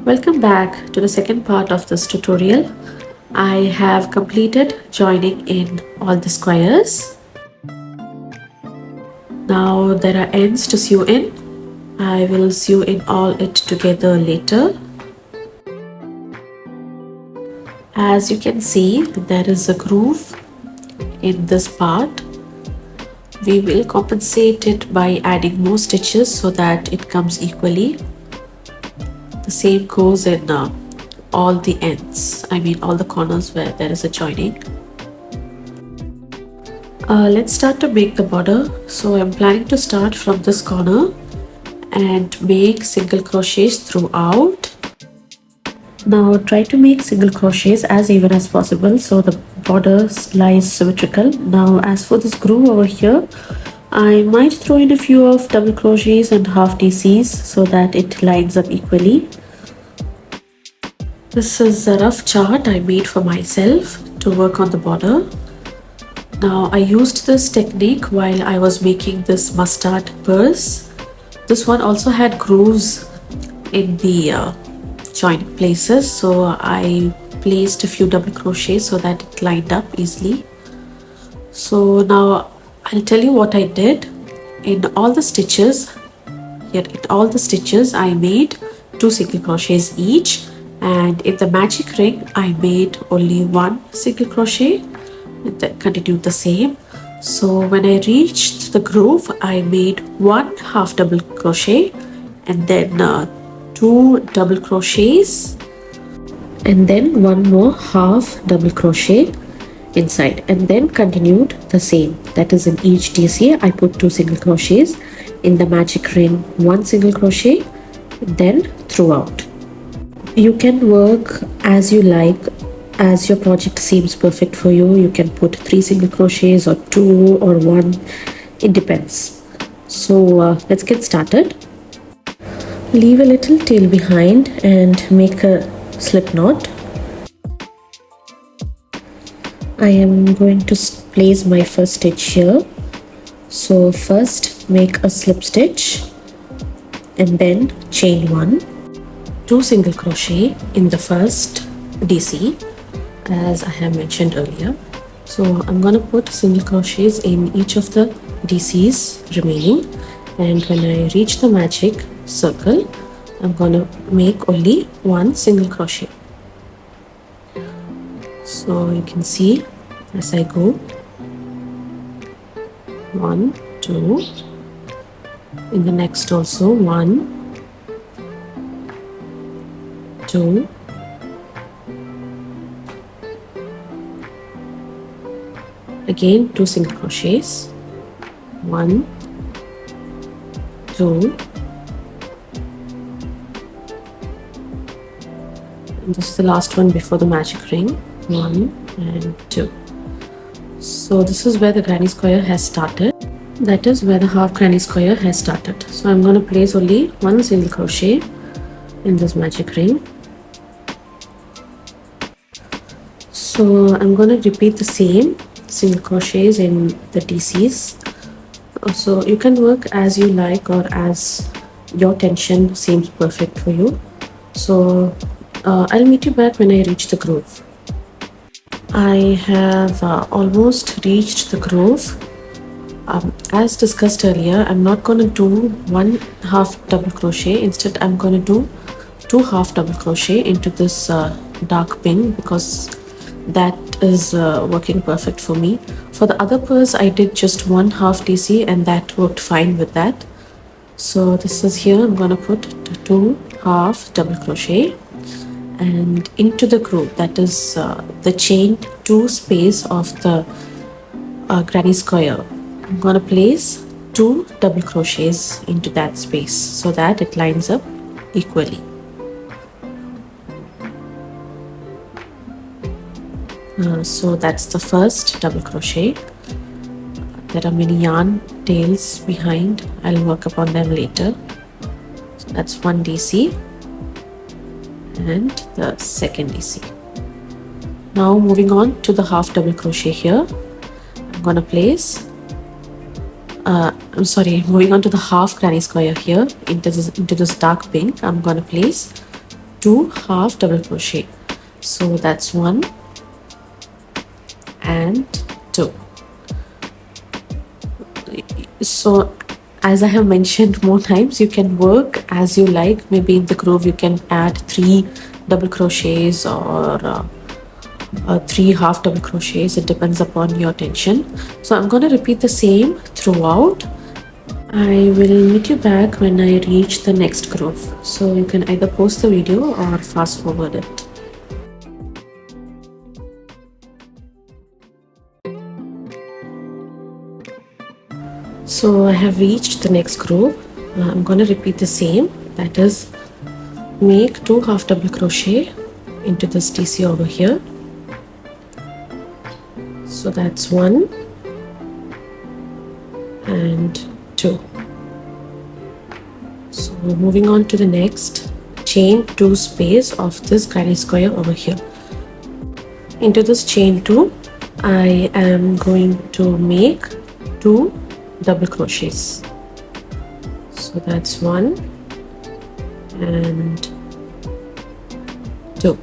Welcome back to the second part of this tutorial. I have completed joining in all the squares. Now there are ends to sew in. I will sew in all it together later. As you can see, there is a groove in this part. We will compensate it by adding more stitches so that it comes equally. The same goes in all the ends, all the corners where there is a joining. Let's start to make the border. So I'm planning to start from this corner and make single crochets throughout. Now try to make single crochets as even as possible so the border lies symmetrical. Now as for this groove over here, I might throw in a few of double crochets and half DCs so that it lines up equally. This is a rough chart I made for myself to work on the border. Now I used this technique while I was making this mustard purse. This one also had grooves in the joint places, so I placed a few double crochets so that it lined up easily. So now I'll tell you what I did. In all the stitches I made 2 single crochets each, and in the magic ring I made only 1 single crochet and then continued the same. So when I reached the groove, I made 1 half double crochet and then 2 double crochets and then 1 more half double crochet inside, and then continued the same. That is, in each DC I put 2 single crochets, in the magic ring 1 single crochet, then throughout. You can work as you like. As your project seems perfect for you, you can put 3 single crochets or 2 or 1. It depends. So let's get started. Leave a little tail behind and make a slip knot. I am going to place my first stitch here. So first make a slip stitch and then chain 1. 2 single crochet in the first DC, as I have mentioned earlier. So I'm going to put single crochets in each of the DCs remaining, and when I reach the magic circle, I'm going to make only 1 single crochet. So you can see as I go, 1, 2, in the next also 1, 2, again 2 single crochets, 1, 2, and this is the last one before the magic ring, 1 and 2. So this is where the granny square has started. That is where the half granny square has started. So I'm going to place only 1 single crochet in this magic ring. So I'm going to repeat the same single crochets in the DCs. So you can work as you like or as your tension seems perfect for you. So I'll meet you back when I reach the groove. I have almost reached the groove. As discussed earlier, I'm not going to do 1 half double crochet. Instead, I'm going to do 2 half double crochet into this dark pink, because that is working perfect for me. For the other purse, I did just 1 half DC and that worked fine with that. So this is here, I'm going to put 2 half double crochet and into the groove, that is the chain 2 space of the granny square. I'm going to place 2 double crochets into that space so that it lines up equally. So that's the first double crochet. There are many yarn tails behind. I'll work upon them later. So that's 1 DC and the second DC. Now moving on to the half double crochet here, I'm going to place moving on to the half granny square here into this dark pink. I'm going to place 2 half double crochet. So that's 1 and 2. So as I have mentioned more times, you can work as you like. Maybe in the groove you can add 3 double crochets or 3 half double crochets. It depends upon your tension. So I'm going to repeat the same throughout. I will meet you back when I reach the next groove. So you can either pause the video or fast forward it. So I have reached the next groove. I'm going to repeat the same. That is, make 2 half double crochet into this DC over here. So that's 1 and 2. So moving on to the next, chain 2 space of this granny square over here. Into this chain 2, I am going to make 2 double crochets. So that's 1 and 2.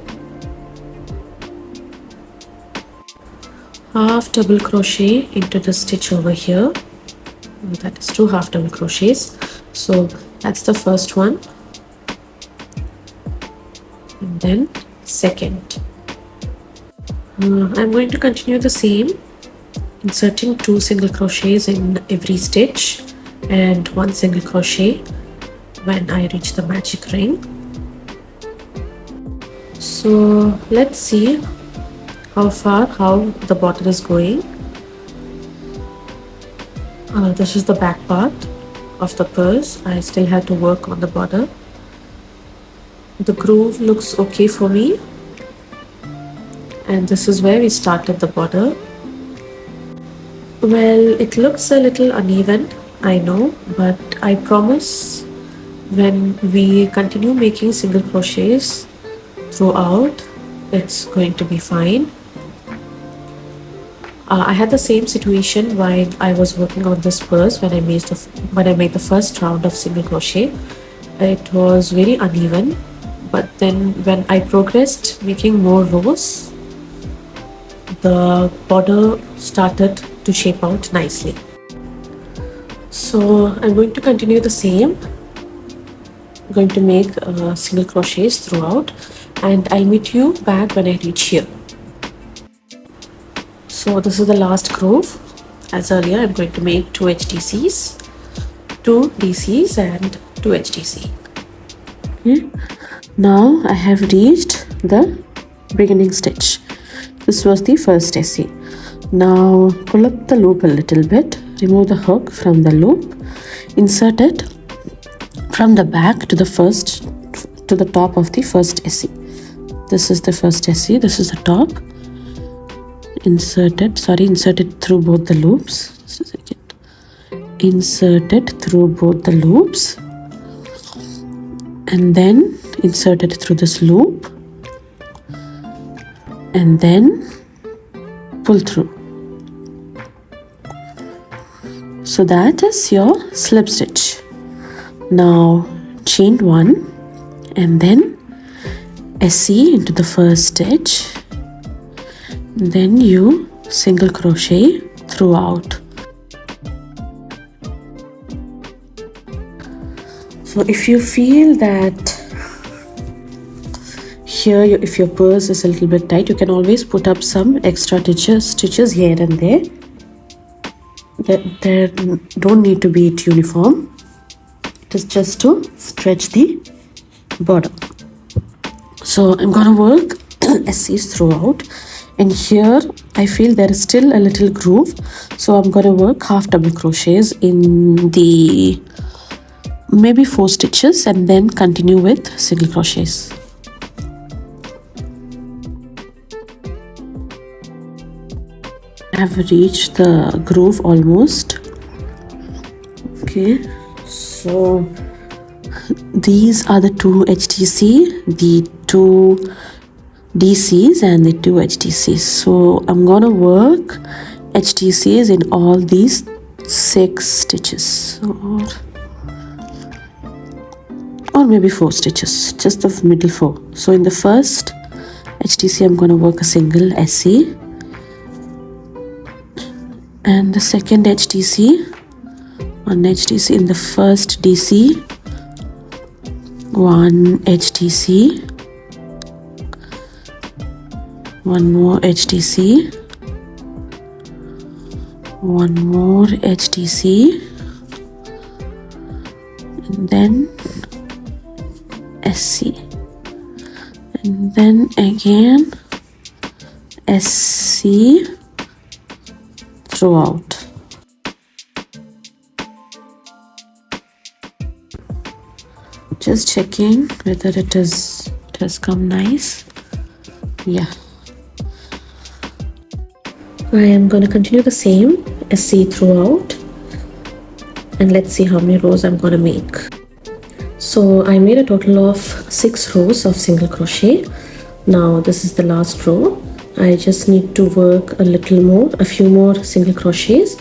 Half double crochet into the stitch over here. That is 2 half double crochets. So that's the first one, and then second. I'm going to continue the same, inserting 2 single crochets in every stitch and 1 single crochet when I reach the magic ring. So let's see how the border is going. This is the back part of the purse. I still have to work on the border. The groove looks okay for me, and this is where we started the border. Well, it looks a little uneven, I know, but I promise when we continue making single crochets throughout, it's going to be fine. I had the same situation while I was working on this purse when I made the first round of single crochet. It was very uneven, but then when I progressed making more rows, the border started to shape out nicely. So I'm going to continue the same. I'm going to make single crochets throughout, and I'll meet you back when I reach here. So this is the last groove. As earlier, I'm going to make 2 HDCs, 2 DCs and 2 HDC. Okay. Now I have reached the beginning stitch. This was the first SC. Now pull up the loop a little bit, remove the hook from the loop, insert it from the back to the top of the first SC. This is the first SC, this is the top. Insert it through both the loops. Insert it through both the loops and then insert it through this loop and then pull through. So that is your slip stitch. Now chain 1 and then SC into the first stitch, then you single crochet throughout. So if you feel that here if your purse is a little bit tight, you can always put up some extra stitches here and there. There don't need to be uniform. It is just to stretch the border. So I'm gonna work SCs throughout, and here I feel there is still a little groove, so I'm gonna work half double crochets in the maybe 4 stitches and then continue with single crochets. I have reached the groove almost. Okay, so these are the 2 HTC, the 2 DCs and the 2 HTCs. So I'm gonna work HTCs in all these 6 stitches. or maybe 4 stitches, just the middle 4. So in the first HTC I'm going to work a single SC, and the second HTC, one HTC in the first DC, one HTC, one more HTC, one more HTC, and then SC, and then again SC throughout. Just checking whether it has come nice. Yeah. I am going to continue the same SC throughout, and let's see how many rows I'm going to make. So I made a total of 6 rows of single crochet. Now this is the last row. I just need to work a few more single crochets,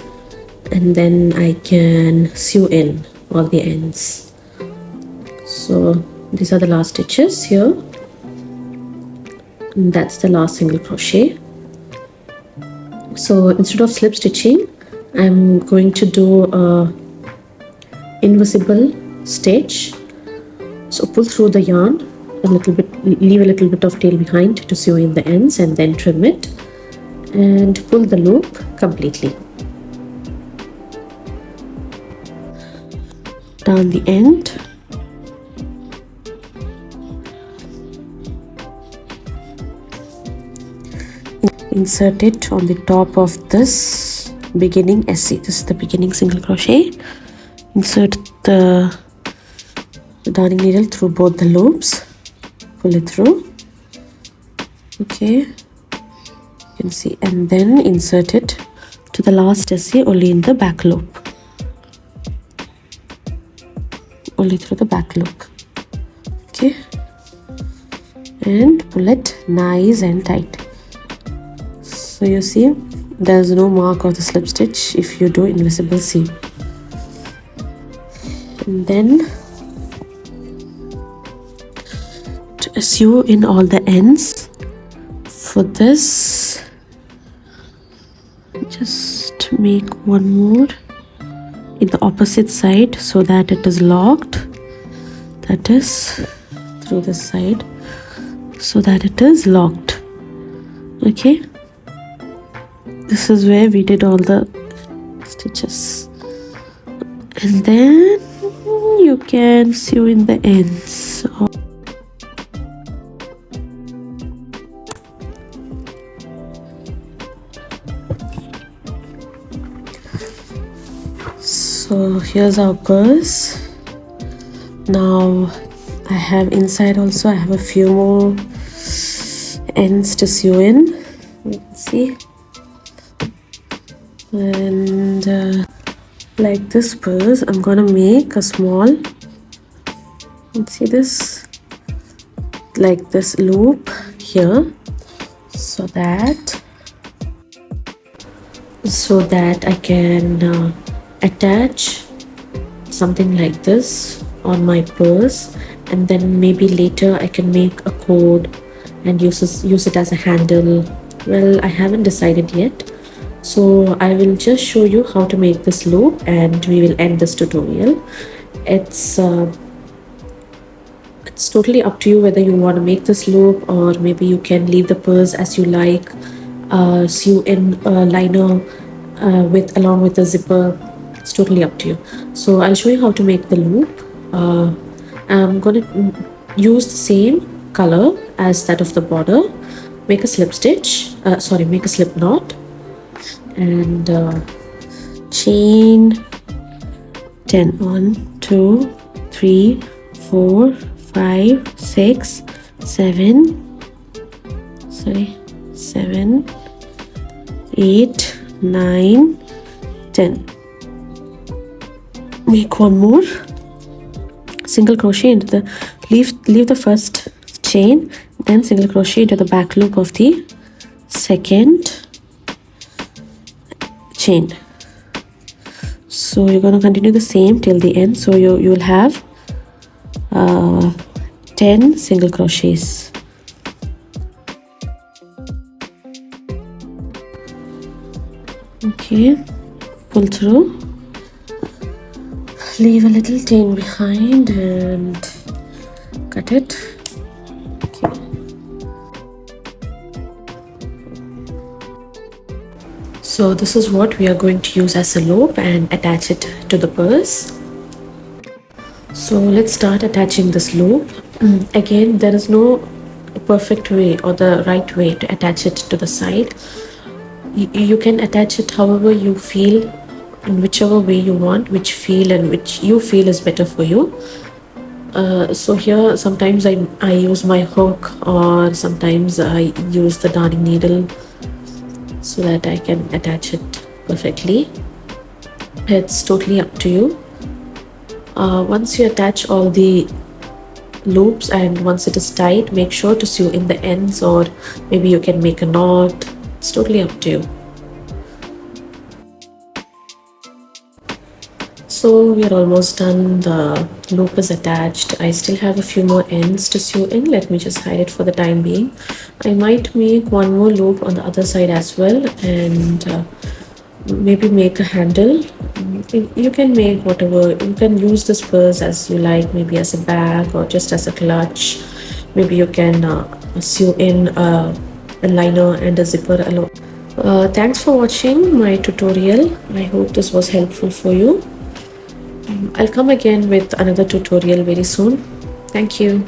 and then I can sew in all the ends. So these are the last stitches here, and that's the last single crochet. So instead of slip stitching, I'm going to do a invisible stitch. So pull through the yarn a little bit, leave a little bit of tail behind to sew in the ends, and then trim it and pull the loop completely. Down the end. Insert it on the top of this beginning SC. This is the beginning single crochet. Insert the darning needle through both the loops. Pull it through. Okay, you can see, and then insert it to the last SC only in the back loop. Only through the back loop. Okay, and pull it nice and tight. So you see, there's no mark of the slip stitch if you do invisible seam. And then to sew in all the ends. For this, just make one more in the opposite side so that it is locked. That is through this side so that it is locked. Okay. This is where we did all the stitches, and then you can sew in the ends. So here's our purse. Now I have inside also, I have a few more ends to sew in. Let's see. And like this purse, I'm gonna make a small, let's see this, like this loop here, so that I can attach something like this on my purse, and then maybe later I can make a cord and use it as a handle. Well, I haven't decided yet. So I will just show you how to make this loop, and we will end this tutorial. It's totally up to you whether you want to make this loop, or maybe you can leave the purse as you like, sew in a liner along with the zipper. It's totally up to you. So I'll show you how to make the loop. I'm going to use the same color as that of the border. Make a slip stitch, make a slip knot, and chain 10. 1 2 3 4 5 6 7 8 9 10. Make one more single crochet into the leave the first chain, then single crochet into the back loop of the second chain. So you're going to continue the same till the end. So you will have uh, 10 single crochets. Okay, pull through, leave a little chain behind and cut it. Okay. So this is what we are going to use as a loop and attach it to the purse. So let's start attaching this loop. Again, there is no perfect way or the right way to attach it to the side. You can attach it however you feel, in whichever way you want, which you feel is better for you. So here sometimes I use my hook, or sometimes I use the darning needle so that I can attach it perfectly. It's totally up to you. Once you attach all the loops and once it is tight, make sure to sew in the ends, or maybe you can make a knot. It's totally up to you. So we are almost done. The loop is attached. I still have a few more ends to sew in. Let me just hide it for the time being. I might make one more loop on the other side as well, and maybe make a handle. You can make whatever. You can use this purse as you like, maybe as a bag or just as a clutch. Maybe you can sew in a liner and a zipper alone. Thanks for watching my tutorial. I hope this was helpful for you. I'll come again with another tutorial very soon. Thank you.